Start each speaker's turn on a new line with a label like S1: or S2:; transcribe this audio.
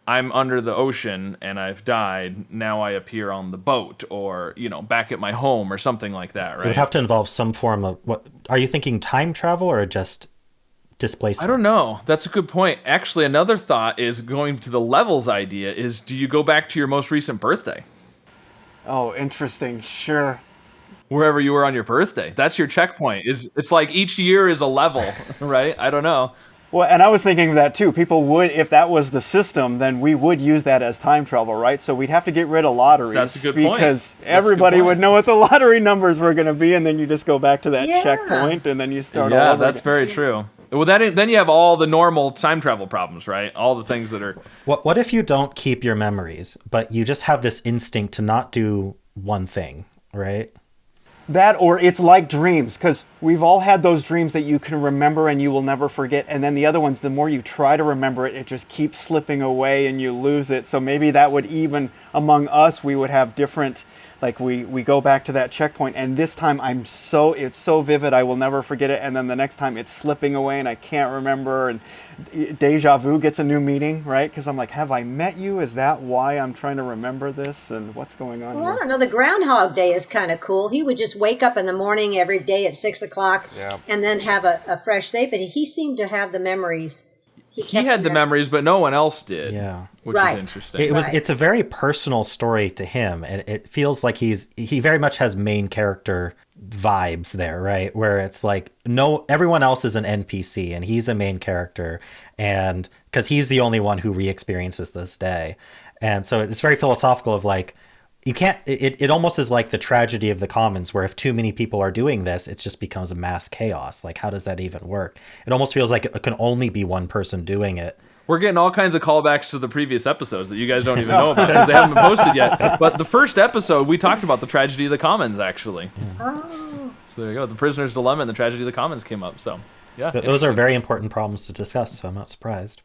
S1: I'm under the ocean and I've died. Now I appear on the boat, or back at my home, or something like that,
S2: It would
S1: right?
S2: have to involve some form of what are you thinking, time travel or just
S1: I don't
S2: displacement?
S1: know. That's a good point. Actually, another thought is going to the levels idea is, do you go back to your most recent birthday?
S3: Oh, interesting. Sure.
S1: Wherever you were on your birthday. That's your checkpoint. Is It's like each year is a level, right? I don't know.
S3: Well, and I was thinking that too. People would, if that was the system, then we would use that as time travel, right? So we'd have to get rid of
S1: That's a
S3: lotteries
S1: good point.
S3: because
S1: That's a good
S3: everybody would
S1: point.
S3: know what the lottery numbers were going to be, and then you just go back to that
S4: Yeah.
S3: checkpoint, and then you start all
S1: Yeah,
S3: over
S1: that's
S3: again.
S1: very true. Well, then you have all the normal time travel problems, right? All the things that are.
S2: What if you don't keep your memories, but you just have this instinct to not do one thing, right?
S3: That, or it's like dreams, because we've all had those dreams that you can remember and you will never forget. And then the other ones, the more you try to remember it, it just keeps slipping away and you lose it. So maybe that would even, among us, we would have different, like we go back to that checkpoint. And this time it's so vivid, I will never forget it. And then the next time it's slipping away and I can't remember. And deja vu gets a new meaning, right? Because I'm like, have I met you? Is that why I'm trying to remember this? And what's going on
S4: Well, I
S3: here?
S4: don't know. The Groundhog Day is kind of cool. He would just wake up in the morning every day at 6 o'clock
S5: Yeah.
S4: and then have a fresh day. But he seemed to have the memories.
S1: He
S4: Kept
S1: had the memories, but no one else did.
S2: Yeah.
S1: Which
S4: Right.
S1: is interesting.
S4: Right.
S2: It's a very personal story to him, and it feels like he very much has main character vibes there, right? Where it's like no everyone else is an NPC and he's a main character, and because he's the only one who re-experiences this day. And so it's very philosophical of like you can't it almost is like the tragedy of the commons, where if too many people are doing this, it just becomes a mass chaos. Like how does that even work? It almost feels like it can only be one person doing it.
S1: We're getting all kinds of callbacks to the previous episodes that you guys don't even know about because they haven't been posted yet. But the first episode, we talked about the tragedy of the commons, actually.
S4: Oh.
S1: So there you go. The prisoner's dilemma and the tragedy of the commons came up. So, yeah.
S2: Those are very important problems to discuss, so I'm not surprised.